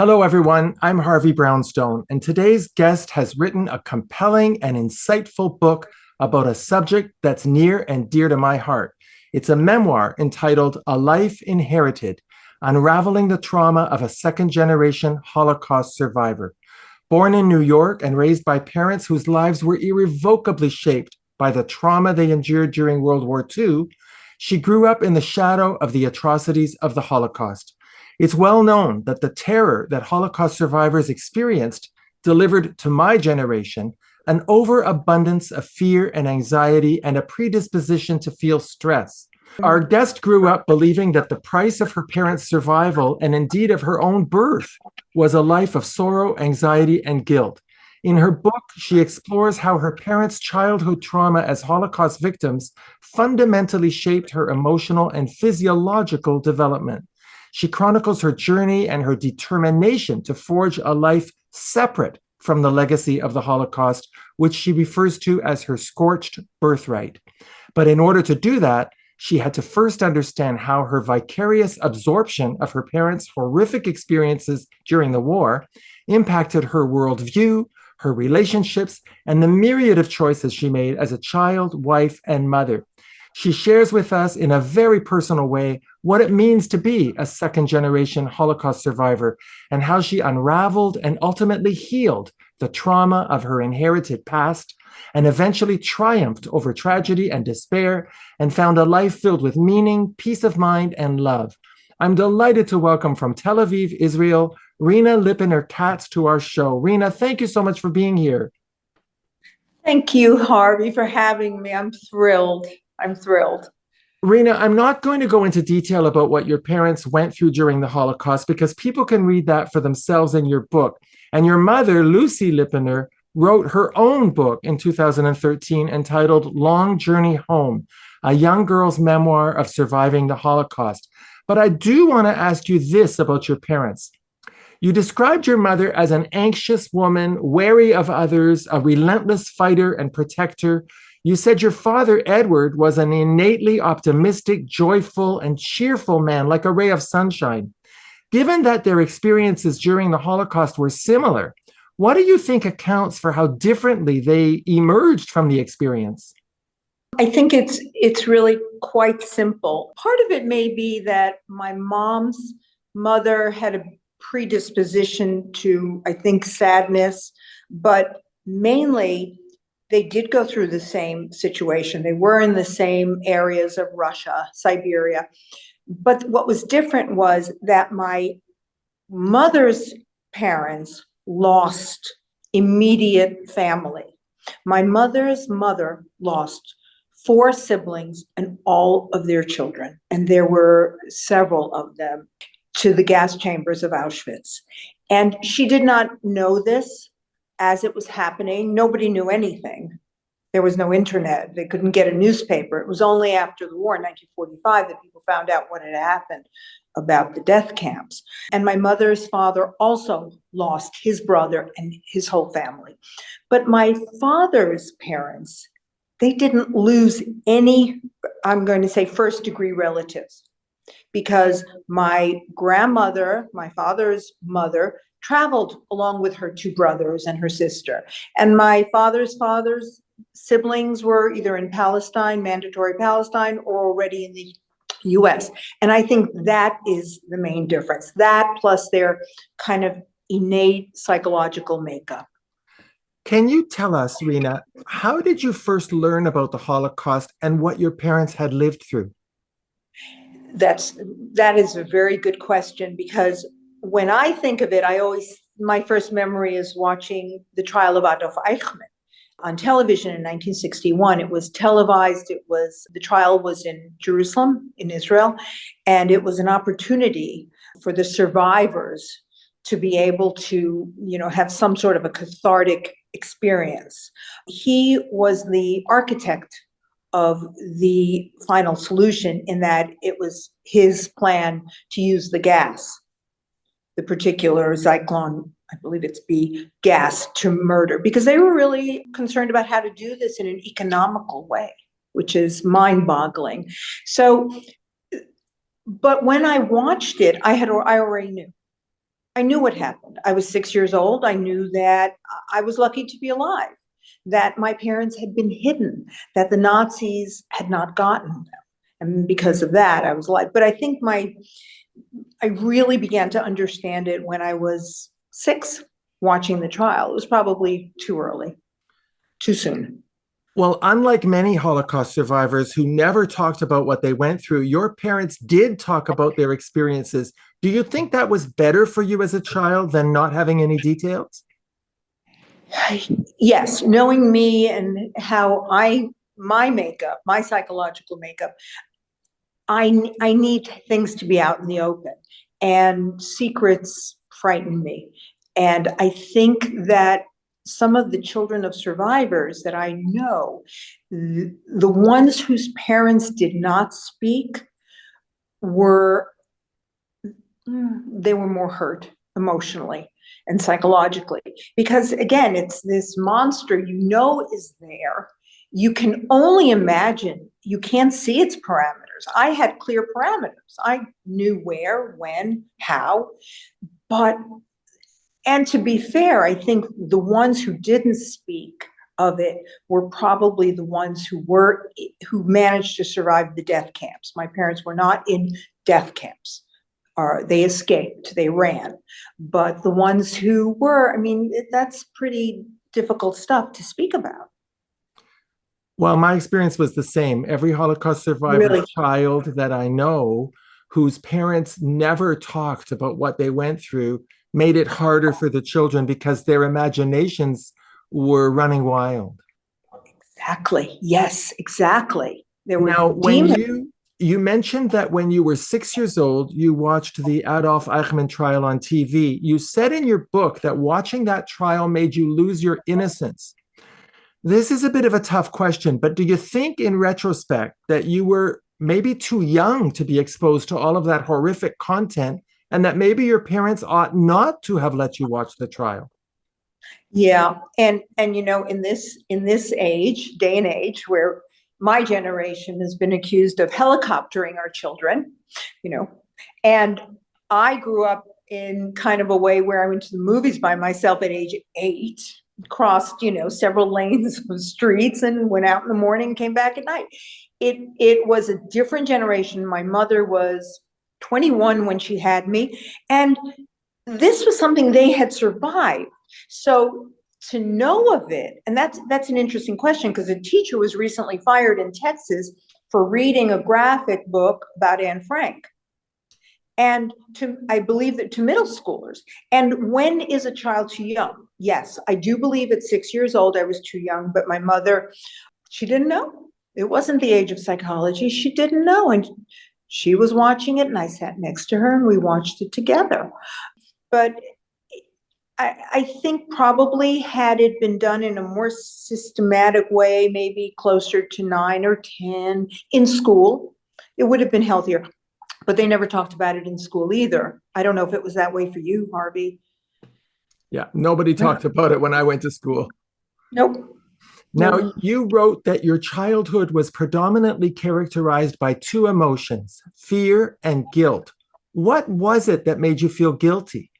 Hello, everyone. I'm Harvey Brownstone, and today's guest has written a compelling and insightful book about a subject that's near and dear to my heart. It's a memoir entitled A Life Inherited, Unraveling the Trauma of a Second Generation Holocaust Survivor. Born in New York and raised by parents whose lives were irrevocably shaped by the trauma they endured during World War II, she grew up in the shadow of the atrocities of the Holocaust. It's well known that the terror that Holocaust survivors experienced delivered to my generation an overabundance of fear and anxiety and a predisposition to feel stress. Our guest grew up believing that the price of her parents' survival, and indeed of her own birth, was a life of sorrow, anxiety, and guilt. In her book, she explores how her parents' childhood trauma as Holocaust victims fundamentally shaped her emotional and physiological development. She chronicles her journey and her determination to forge a life separate from the legacy of the Holocaust, which she refers to as her scorched birthright. But in order to do that, she had to first understand how her vicarious absorption of her parents' horrific experiences during the war impacted her worldview, her relationships, and the myriad of choices she made as a child, wife, and mother. She shares with us in a very personal way what it means to be a second-generation Holocaust survivor and how she unraveled and ultimately healed the trauma of her inherited past and eventually triumphed over tragedy and despair and found a life filled with meaning, peace of mind, and love. I'm delighted to welcome from Tel Aviv, Israel, Rena Lipiner Katz to our show. Rena, thank you so much for being here. Thank you, Harvey, for having me. I'm thrilled. Rena, I'm not going to go into detail about what your parents went through during the Holocaust because people can read that for themselves in your book. And your mother, Lucy Lipiner, wrote her own book in 2013 entitled Long Journey Home, a young girl's memoir of surviving the Holocaust. But I do want to ask you this about your parents. You described your mother as an anxious woman, wary of others, a relentless fighter and protector. You said your father, Edward, was an innately optimistic, joyful, and cheerful man, like a ray of sunshine. Given that their experiences during the Holocaust were similar, what do you think accounts for how differently they emerged from the experience? I think it's really quite simple. Part of it may be that my mom's mother had a predisposition to, I think, sadness, but mainly they did go through the same situation. They were in the same areas of Russia, Siberia. But what was different was that my mother's parents lost immediate family. My mother's mother lost 4 siblings and all of their children, and there were several of them, to the gas chambers of Auschwitz. And she did not know this as it was happening. Nobody knew anything. There was no internet. They couldn't get a newspaper. It was only after the war in 1945 that people found out what had happened about the death camps. And my mother's father also lost his brother and his whole family. But my father's parents, they didn't lose any, I'm going to say, first degree relatives, because my grandmother, my father's mother, traveled along with her 2 brothers and her sister. And my father's siblings were either in Palestine, mandatory Palestine, or already in the US. And I think that is the main difference. That plus their kind of innate psychological makeup. Can you tell us, Rena, how did you first learn about the Holocaust and what your parents had lived through? That is a very good question, because when I think of it, my first memory is watching the trial of Adolf Eichmann on television in 1961. It was televised. The trial was in Jerusalem, in Israel, and it was an opportunity for the survivors to be able to, have some sort of a cathartic experience. He was the architect of the final solution, in that it was his plan to use the gas, the particular Zyklon, I believe it's B, gas, to murder, because they were really concerned about how to do this in an economical way, which is mind-boggling. So, but when I watched it, I already knew. I knew what happened. I was 6 years old. I knew that I was lucky to be alive, that my parents had been hidden, that the Nazis had not gotten them. And because of that, I was alive. But I think I really began to understand it when I was 6, watching the trial. It was probably too early, too soon. Well, unlike many Holocaust survivors who never talked about what they went through, your parents did talk about their experiences. Do you think that was better for you as a child than not having any details? Yes, knowing me and how my makeup, my psychological makeup, I need things to be out in the open, and secrets frighten me. And I think that some of the children of survivors that I know, the ones whose parents did not speak were they were more hurt emotionally and psychologically, because again, it's this monster is there. You can only imagine. You can't see its parameters. I had clear parameters. I knew where, when, how. But, and to be fair, I think the ones who didn't speak of it were probably the ones who managed to survive the death camps. My parents were not in death camps. They escaped, they ran. But the ones who were, I mean, that's pretty difficult stuff to speak about. Well, my experience was the same. Every Holocaust survivor Really? child that I know whose parents never talked about what they went through made it harder for the children because their imaginations were running wild. Exactly. Yes, exactly. There were Now, when demons. you mentioned that when you were 6 years old, you watched the Adolf Eichmann trial on TV. You said in your book that watching that trial made you lose your innocence. This is a bit of a tough question, but do you think in retrospect that you were maybe too young to be exposed to all of that horrific content and that maybe your parents ought not to have let you watch the trial? Yeah. And in this day and age where my generation has been accused of helicoptering our children, you know, and I grew up in kind of a way where I went to the movies by myself at age 8, crossed, several lanes of streets and went out in the morning, came back at night. It was a different generation. My mother was 21 when she had me, and this was something they had survived. So to know of it, and that's an interesting question, because a teacher was recently fired in Texas for reading a graphic book about Anne Frank. And I believe that to middle schoolers. And when is a child too young? Yes, I do believe at 6 years old I was too young, but my mother, she didn't know. It wasn't the age of psychology. She didn't know. And she was watching it, and I sat next to her and we watched it together. But I think probably had it been done in a more systematic way, maybe closer to 9 or 10 in school, it would have been healthier. But they never talked about it in school either. I don't know if it was that way for you, Harvey. Yeah, nobody talked about it when I went to school. Nope. Now, Nope. you wrote that your childhood was predominantly characterized by two emotions, fear and guilt. What was it that made you feel guilty?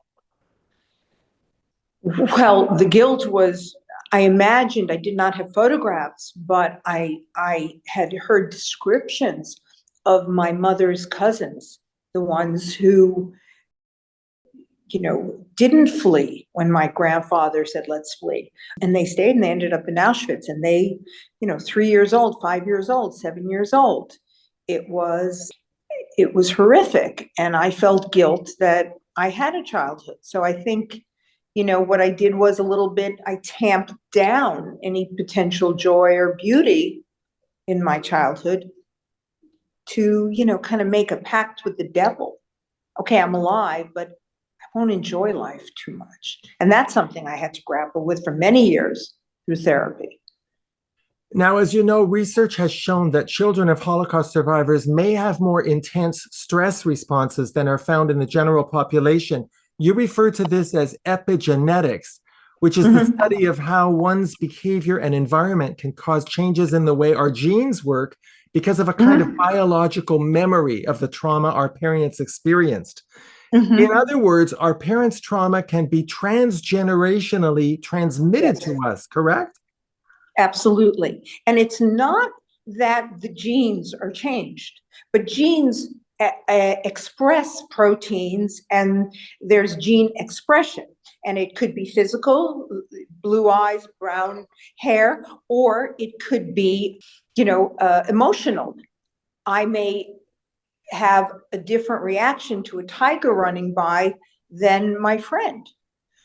Well, the guilt was, I imagined, I did not have photographs, but I had heard descriptions of my mother's cousins, the ones who, didn't flee when my grandfather said, let's flee. And they stayed, and they ended up in Auschwitz, and they, 3 years old, 5 years old, 7 years old. It was horrific. And I felt guilt that I had a childhood. So I think, what I did was I tamped down any potential joy or beauty in my childhood to, kind of make a pact with the devil. Okay, I'm alive, but I won't enjoy life too much. And that's something I had to grapple with for many years through therapy. Now, as you know, research has shown that children of Holocaust survivors may have more intense stress responses than are found in the general population. You refer to this as epigenetics, which is the study of how one's behavior and environment can cause changes in the way our genes work because of a kind of biological memory of the trauma our parents experienced. In Mhm. other words, our parents' trauma can be transgenerationally transmitted Yes, to us, correct? absolutely. And it's not that the genes are changed, but genes express proteins and there's gene expression. And it could be physical, blue eyes, brown hair, or it could be, emotional. I may have a different reaction to a tiger running by than my friend.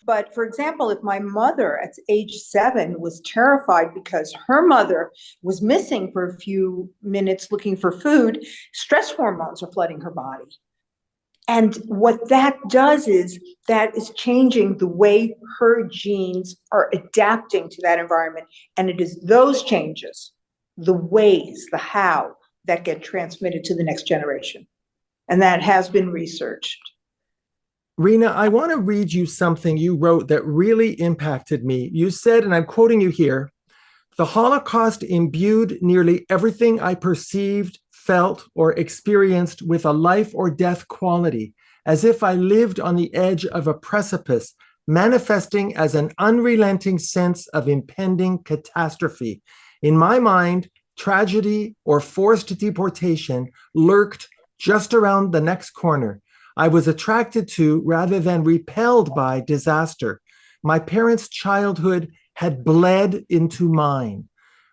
But for example, if my mother at age 7 was terrified because her mother was missing for a few minutes looking for food, stress hormones are flooding her body. And what that does is that is changing the way her genes are adapting to that environment. And it is those changes, the ways, the how, that get transmitted to the next generation. And that has been researched. Rena, I want to read you something you wrote that really impacted me. You said, and I'm quoting you here, the Holocaust imbued nearly everything I perceived, felt, or experienced with a life or death quality, as if I lived on the edge of a precipice, manifesting as an unrelenting sense of impending catastrophe. In my mind, tragedy or forced deportation lurked just around the next corner. I was attracted to rather than repelled by disaster. My parents' childhood had bled into mine.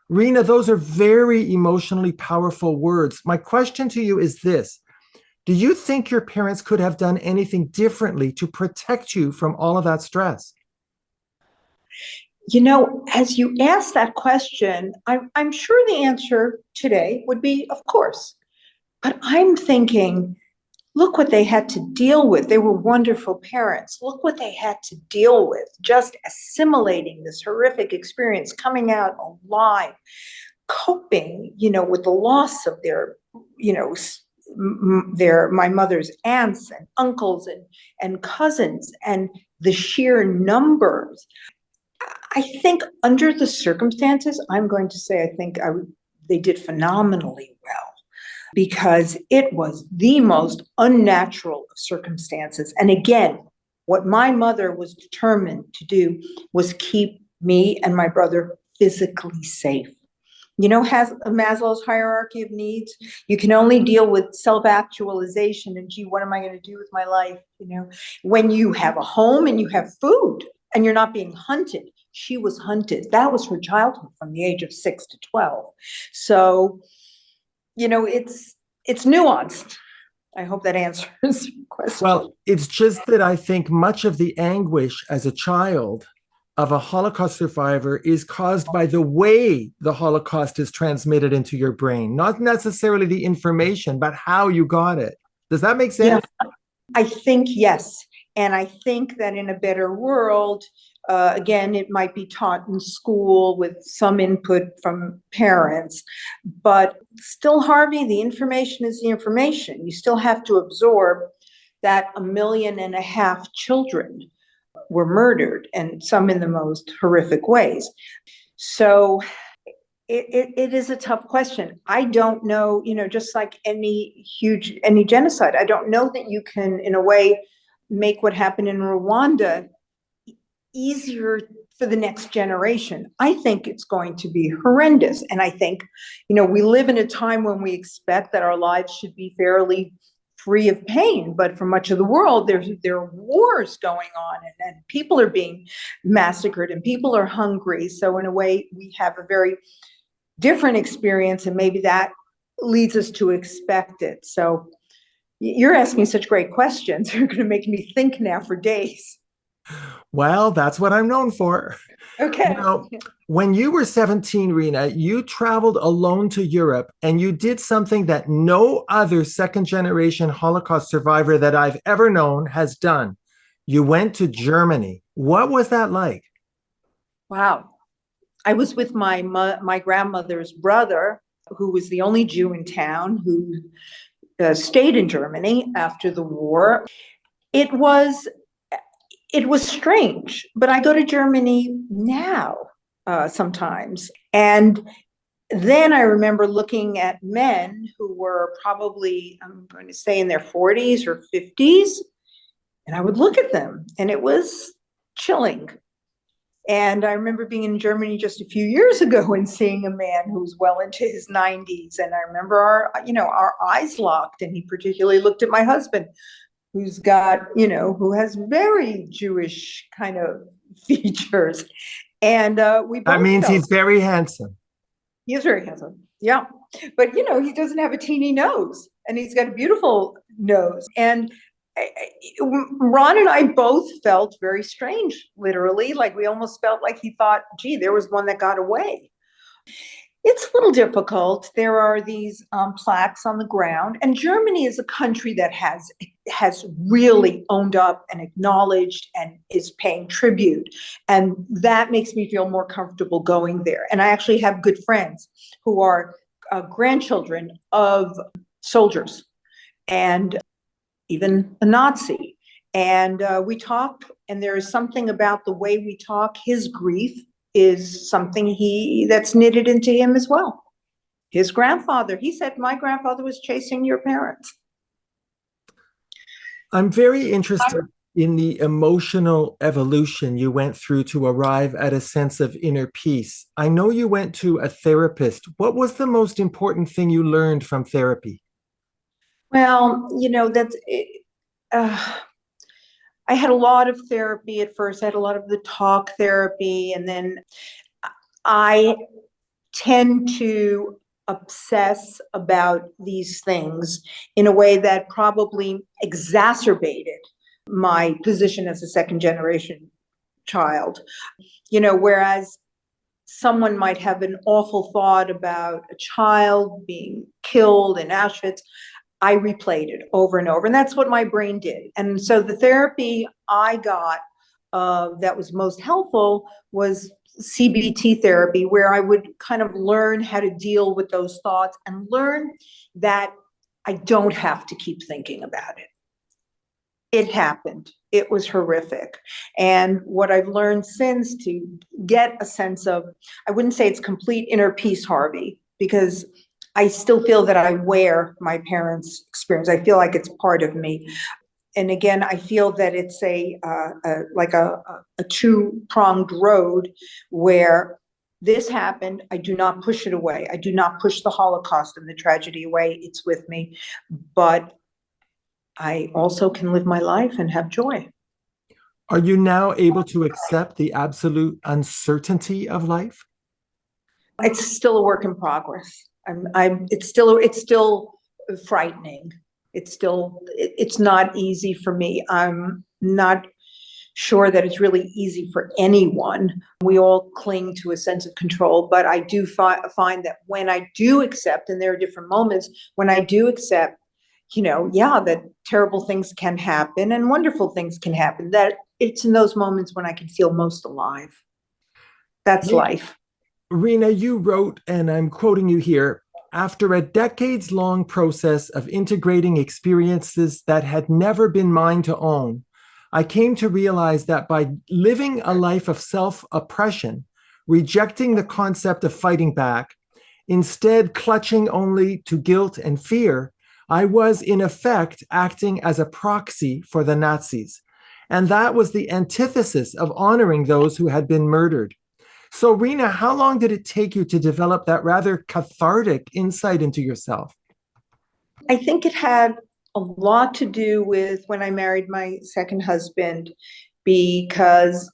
Rena, those are very emotionally powerful words. My question to you is this: do you think your parents could have done anything differently to protect you from all of that stress? As you ask that question, I'm sure the answer today would be, of course. But I'm thinking, look what they had to deal with. They were wonderful parents. Look what they had to deal with, just assimilating this horrific experience, coming out alive, coping, with the loss of you know, my mother's aunts and uncles and cousins and the sheer numbers. I think under the circumstances, I'm going to say I think they did phenomenally well because it was the most unnatural of circumstances. And again, what my mother was determined to do was keep me and my brother physically safe. Has Maslow's hierarchy of needs. You can only deal with self-actualization and gee, what am I going to do with my life? When you have a home and you have food and you're not being hunted. She was hunted. That was her childhood from the age of 6 to 12. So, it's nuanced. I hope that answers your question. Well, it's just that I think much of the anguish as a child of a Holocaust survivor is caused by the way the Holocaust is transmitted into your brain, not necessarily the information, but how you got it. Does that make Yeah, sense? I think yes. And I think that in a better world, again, it might be taught in school with some input from parents, but still, Harvey, the information is the information. You still have to absorb that 1.5 million children were murdered, and some in the most horrific ways. So it is a tough question. I don't know, just like any genocide, I don't know that you can, in a way, make what happened in Rwanda easier for the next generation. I think it's going to be horrendous. And I think, we live in a time when we expect that our lives should be fairly free of pain, but for much of the world, there are wars going on and people are being massacred and people are hungry. So in a way, we have a very different experience, and maybe that leads us to expect it. So you're asking such great questions. You're going to make me think now for days. Well, that's what I'm known for. Okay. Now, when you were 17, Rena, you traveled alone to Europe and you did something that no other second generation Holocaust survivor that I've ever known has done. You went to Germany. What was that like? Wow. I was with my grandmother's brother, who was the only Jew in town, who stayed in Germany after the war. It was it was strange, but I go to Germany now sometimes, and then I remember looking at men who were probably, I'm going to say, in their 40s or 50s, And I would look at them, and it was chilling. And I remember being in Germany just a few years ago and seeing a man who was well into his 90s. And I remember our eyes locked, and he particularly looked at my husband, who's got, who has very Jewish kind of features. And we That both means felt he's very handsome. he is very handsome. Yeah. But, he doesn't have a teeny nose, and he's got a beautiful nose. And Ron and I both felt very strange, literally. Like we almost felt like he thought, gee, there was one that got away. It's a little difficult. There are these plaques on the ground, and Germany is a country that has really owned up and acknowledged and is paying tribute, and that makes me feel more comfortable going there. And I actually have good friends who are grandchildren of soldiers and even a Nazi. And we talk, and there is something about the way we talk. His grief is something that's knitted into him as well. His grandfather, he said, my grandfather was chasing your parents. I'm very interested in the emotional evolution you went through to arrive at a sense of inner peace. I know you went to a therapist. What was the most important thing you learned from therapy? Well, I had a lot of therapy at first. I had a lot of the talk therapy, and then I tend to obsess about these things in a way that probably exacerbated my position as a second generation child. Whereas someone might have an awful thought about a child being killed in Auschwitz, I replayed it over and over, and that's what my brain did. And so the therapy I got that was most helpful was CBT therapy, where I would kind of learn how to deal with those thoughts and learn that I don't have to keep thinking about it. It happened. It was horrific. And what I've learned since to get a sense of, I wouldn't say it's complete inner peace, Harvey, because I still feel that I wear my parents' experience. I feel like it's part of me. And again, I feel that it's like a two-pronged road where this happened. I do not push it away. I do not push the Holocaust and the tragedy away. It's with me. But I also can live my life and have joy. Are you now able to accept the absolute uncertainty of life? It's still a work in progress. It's still frightening. It's not easy for me. I'm not sure that it's really easy for anyone. We all cling to a sense of control, but I do find that when I do accept, and there are different moments when I do accept, that terrible things can happen and wonderful things can happen, that it's in those moments when I can feel most alive. That's life. Rena, you wrote, and I'm quoting you here, after a decades-long process of integrating experiences that had never been mine to own, I came to realize that by living a life of self-oppression, rejecting the concept of fighting back, instead clutching only to guilt and fear, I was in effect acting as a proxy for the Nazis. And that was the antithesis of honoring those who had been murdered. So, Rena, how long did it take you to develop that rather cathartic insight into yourself? I think it had a lot to do with when I married my second husband, because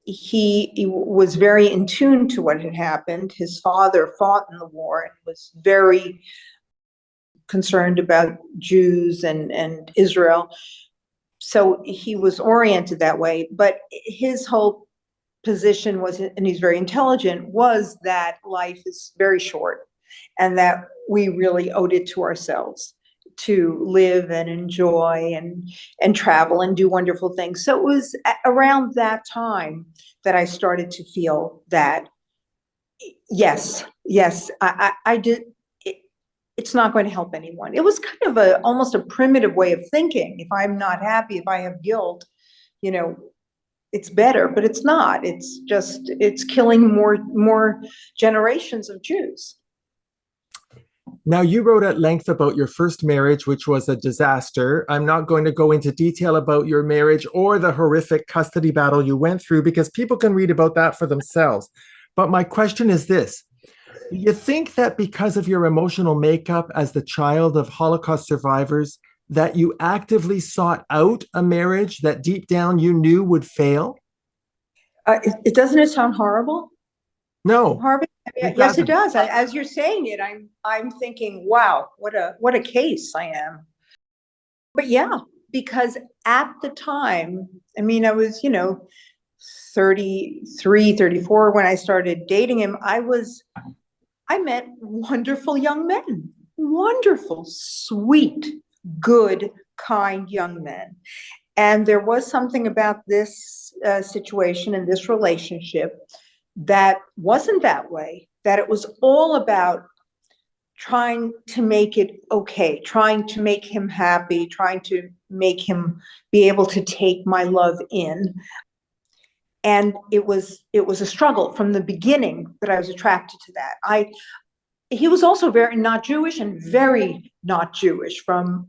he was very in tune to what had happened. His father fought in the war and was very concerned about Jews and Israel. So he was oriented that way. But his whole position was, and he's very intelligent, was that life is very short and that we really owed it to ourselves to live and enjoy and travel and do wonderful things. So it was around that time that I started to feel that, yes, I did. It's not going to help anyone. It was kind of almost a primitive way of thinking. If I'm not happy, if I have guilt, it's better, but it's not. It's killing more generations of Jews. Now, you wrote at length about your first marriage, which was a disaster. I'm not going to go into detail about your marriage or the horrific custody battle you went through because people can read about that for themselves. But my question is this. Do you think that because of your emotional makeup as the child of Holocaust survivors, that you actively sought out a marriage that deep down you knew would fail? It doesn't it sound horrible, No, Harvey? it Yes, it doesn't. does. As you're saying it, I'm thinking, wow, what a case I am. But yeah, because at the time, I mean, I was, 33, 34 when I started dating him. I met wonderful young men, wonderful, sweet, good, kind young men. And there was something about this situation and this relationship that wasn't that way, that it was all about trying to make it okay, trying to make him happy, trying to make him be able to take my love in. And it was a struggle from the beginning, but I was attracted to that. He was also very not Jewish and very not Jewish from,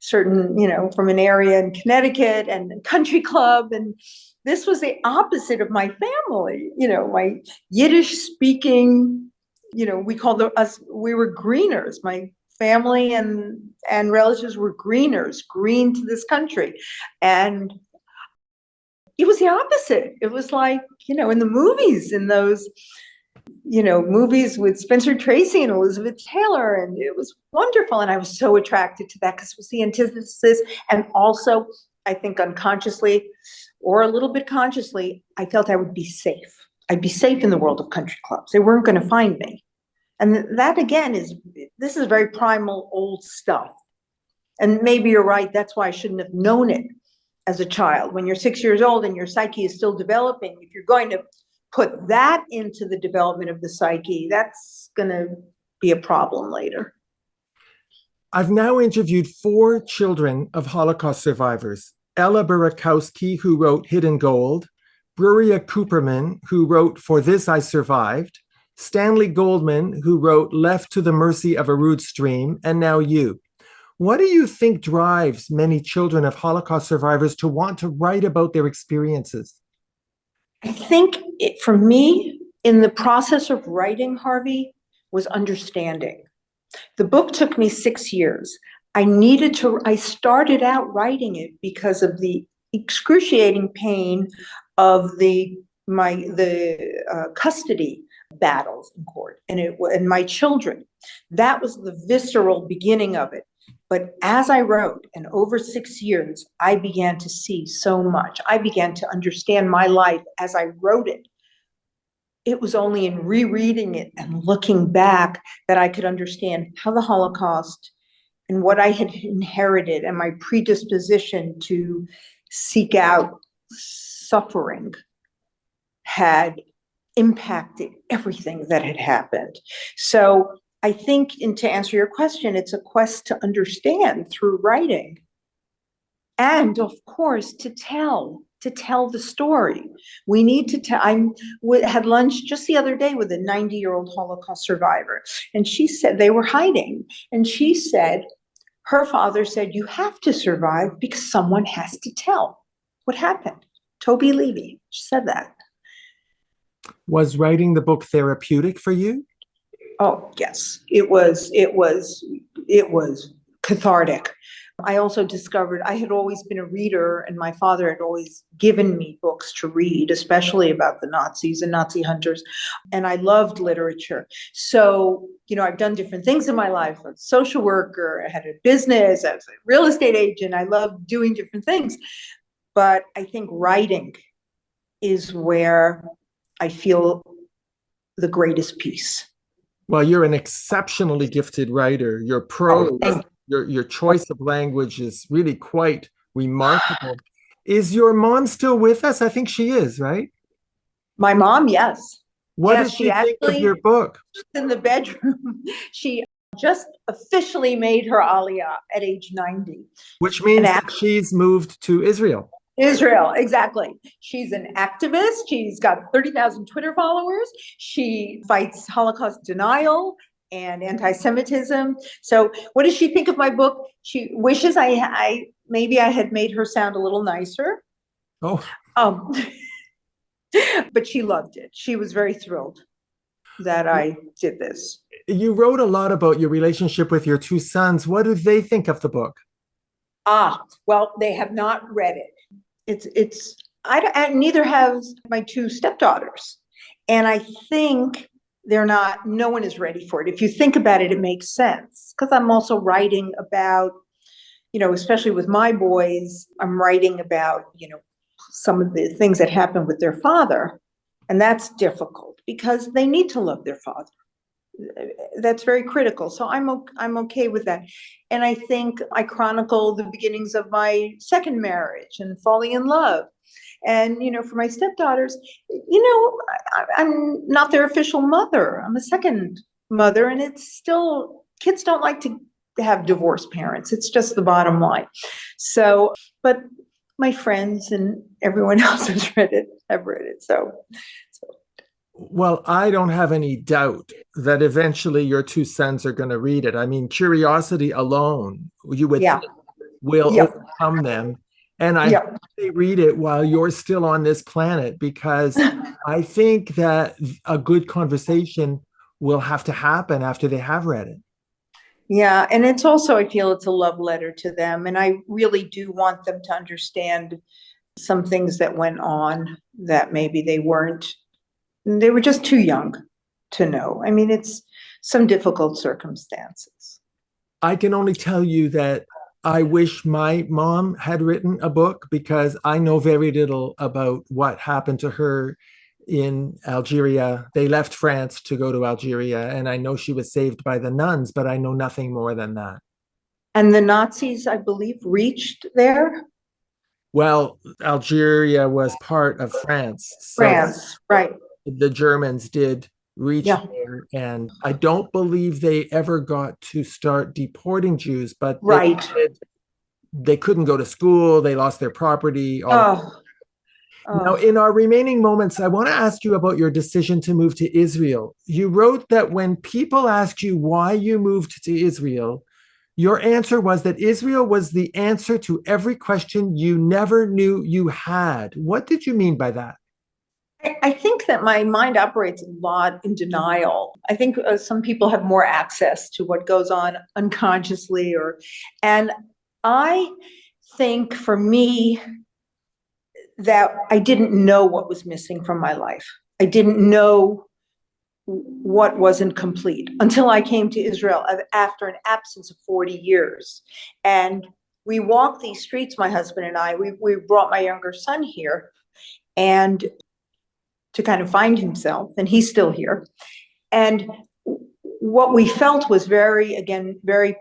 certain, from an area in Connecticut and a country club. And this was the opposite of my family, my Yiddish speaking, we called us, we were greeners. My family and relatives were greeners, green to this country. And it was the opposite. It was like, in the movies, in those movies with Spencer Tracy and Elizabeth Taylor, and it was wonderful. And I was so attracted to that because it was the antithesis. And also, I think unconsciously or a little bit consciously, I felt I would be safe. I'd be safe in the world of country clubs. They weren't going to find me. And that again this is very primal old stuff. And maybe you're right. That's why I shouldn't have known it as a child. When you're 6 years old and your psyche is still developing, if you're going to put that into the development of the psyche, that's going to be a problem later. I've now interviewed 4 children of Holocaust survivors. Ella Barakowski, who wrote Hidden Gold, Bruria Cooperman, who wrote For This I Survived, Stanley Goldman, who wrote Left to the Mercy of a Rude Stream, and now you. What do you think drives many children of Holocaust survivors to want to write about their experiences? I think for me, in the process of writing, Harvey, was understanding. The book took me 6 years. I started out writing it because of the excruciating pain of the custody battles in court and my children. That was the visceral beginning of it. But as I wrote, and over 6 years, I began to see so much. I began to understand my life as I wrote it. It was only in rereading it and looking back that I could understand how the Holocaust and what I had inherited and my predisposition to seek out suffering had impacted everything that had happened. So I think, and to answer your question, it's a quest to understand through writing. And of course, to tell the story. We need to tell. I had lunch just the other day with a 90-year-old Holocaust survivor. And she said they were hiding. And she said, her father said, you have to survive because someone has to tell what happened. Toby Levy, she said that. Was writing the book therapeutic for you? Oh, yes, it was cathartic. I also discovered I had always been a reader, and my father had always given me books to read, especially about the Nazis and Nazi hunters. And I loved literature. So, I've done different things in my life. I was a social worker, I had a business, I was a real estate agent. I loved doing different things. But I think writing is where I feel the greatest peace. Well, you're an exceptionally gifted writer. Your prose, your choice of language is really quite remarkable. Is your mom still with us? I think she is, right? My mom, yes. What yes, does she think of your book? In the bedroom. She just officially made her aliyah at age 90. Which means that she's moved to Israel. Israel, exactly. She's an activist. She's got 30,000 Twitter followers. She fights Holocaust denial. and anti-Semitism. So what does she think of my book? She wishes I maybe I had made her sound a little nicer. Oh, Um, but she loved it. She was very thrilled that I did this. you wrote a lot about your relationship with your two sons. What do they think of the book? Well, they have not read it. Neither have my two stepdaughters. And I think no one is ready for it. If you think about it, it makes sense. Because I'm also writing about, especially with my boys, I'm writing about, some of the things that happen with their father. And that's difficult because they need to love their father. That's very critical. So I'm okay with that. And I think I chronicle the beginnings of my second marriage and falling in love. And, for my stepdaughters, I'm not their official mother. I'm a second mother, and it's still, kids don't like to have divorced parents. It's just the bottom line. So, but my friends and everyone else have read it. So. Well, I don't have any doubt that eventually your two sons are going to read it. I mean, curiosity alone, you would think, will overcome them. And I hope they read it while you're still on this planet, because I think that a good conversation will have to happen after they have read it. Yeah, and it's also, I feel it's a love letter to them. And I really do want them to understand some things that went on that maybe they were just too young to know. I mean, it's some difficult circumstances. I can only tell you that I wish my mom had written a book, because I know very little about what happened to her in Algeria. They left France to go to Algeria, and I know she was saved by the nuns, but I know nothing more than that. And the Nazis, I believe, reached there? Well, Algeria was part of France. France, right. The Germans did reach there, and I don't believe they ever got to start deporting Jews, but they couldn't go to school, they lost their property. Now, in our remaining moments, I want to ask you about your decision to move to Israel. You wrote that when people asked you why you moved to Israel, your answer was that Israel was the answer to every question you never knew you had. What did you mean by that? I think that my mind operates a lot in denial. I think some people have more access to what goes on unconsciously, and I think for me that I didn't know what was missing from my life. I didn't know what wasn't complete until I came to Israel after an absence of 40 years. And we walked these streets, my husband and I, we brought my younger son here, and to kind of find himself, and he's still here. And what we felt was very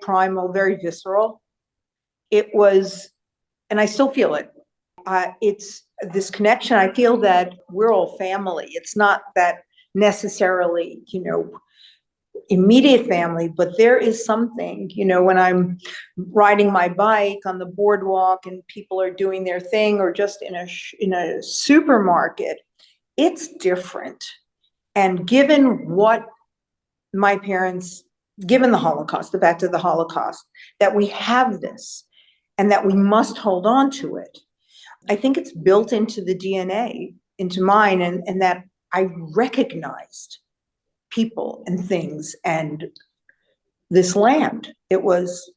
primal, very visceral. It was, and I still feel it. It's this connection. I feel that we're all family. It's not that necessarily, immediate family, but there is something, when I'm riding my bike on the boardwalk and people are doing their thing, or just in a supermarket, it's different. And given what my parents, given the Holocaust, the fact of the Holocaust, that we have this and that we must hold on to it, I think it's built into the DNA, into mine, and that I recognized people and things and this land. It was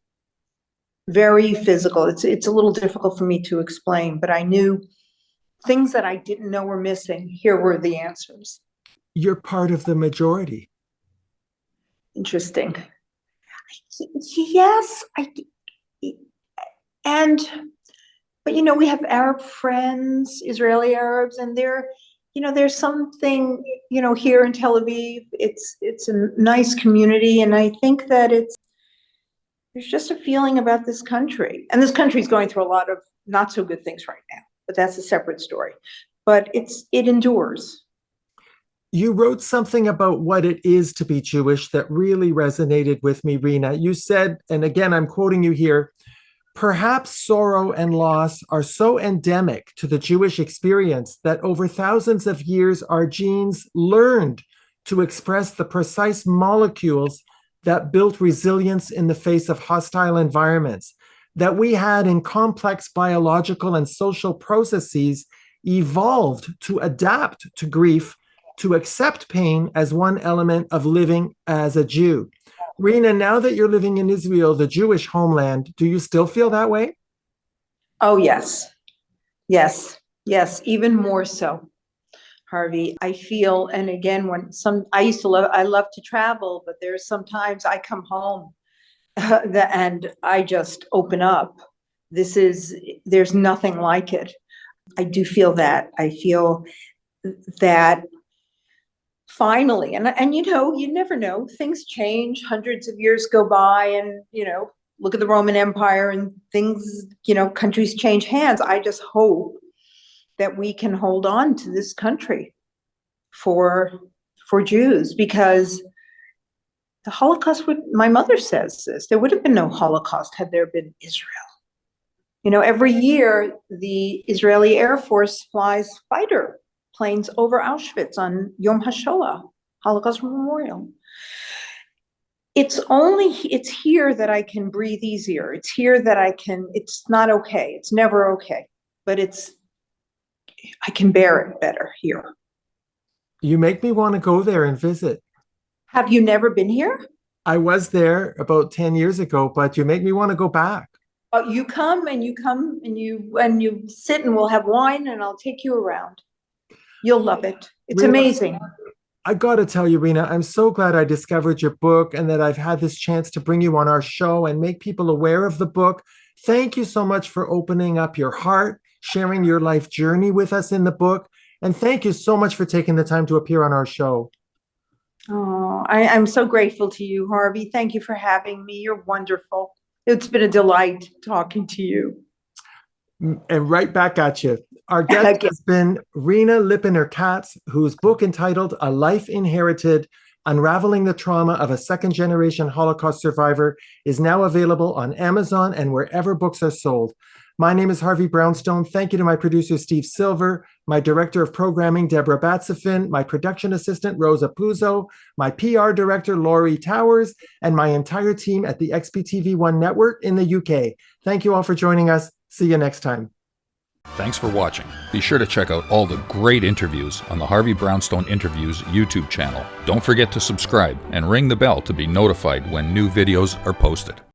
very physical. It's a little difficult for me to explain, but I knew things that I didn't know were missing. Here were the answers. You're part of the majority. Interesting. Yes, but we have Arab friends, Israeli Arabs, and there's something, here in Tel Aviv, it's a nice community. And I think that there's just a feeling about this country, and this country is going through a lot of not so good things right now, but that's a separate story. But it endures. You wrote something about what it is to be Jewish that really resonated with me, Rena. You said, and again, I'm quoting you here, "Perhaps sorrow and loss are so endemic to the Jewish experience that over thousands of years, our genes learned to express the precise molecules that built resilience in the face of hostile environments, that we had in complex biological and social processes evolved to adapt to grief, to accept pain as one element of living as a Jew. Rena, now that you're living in Israel, the Jewish homeland, do you still feel that way? Oh, yes. Yes. Yes. Even more so, Harvey. I feel, and again, I love to travel, but there's sometimes I come home and I just open up. There's nothing like it. I do feel that. I feel that finally, and you never know, things change, hundreds of years go by, and look at the Roman Empire and things, countries change hands. I just hope that we can hold on to this country for Jews, because the Holocaust my mother says this, there would have been no Holocaust had there been Israel. Every year the Israeli Air Force flies fighter planes over Auschwitz on Yom HaShoah, Holocaust Memorial. It's here that I can breathe easier. It's here that it's not okay. It's never okay, but I can bear it better here. You make me want to go there and visit. Have you never been here? I was there about 10 years ago, but you make me want to go back. You come and you sit and we'll have wine and I'll take you around. You'll love it. It's Rena, amazing. I got to tell you, Rena, I'm so glad I discovered your book and that I've had this chance to bring you on our show and make people aware of the book. Thank you so much for opening up your heart, sharing your life journey with us in the book. And thank you so much for taking the time to appear on our show. Oh, I'm so grateful to you, Harvey. Thank you for having me. You're wonderful. It's been a delight talking to you. And right back at you. Our guest has been Rena Lipiner Katz, whose book entitled A Life Inherited, Unraveling the Trauma of a Second Generation Holocaust Survivor is now available on Amazon and wherever books are sold. My name is Harvey Brownstone. Thank you to my producer, Steve Silver, my director of programming, Deborah Batsafin, my production assistant, Rosa Puzo, my PR director, Laurie Towers, and my entire team at the XBTV1 network in the UK. Thank you all for joining us. See you next time. Thanks for watching. Be sure to check out all the great interviews on the Harvey Brownstone Interviews YouTube channel. Don't forget to subscribe and ring the bell to be notified when new videos are posted.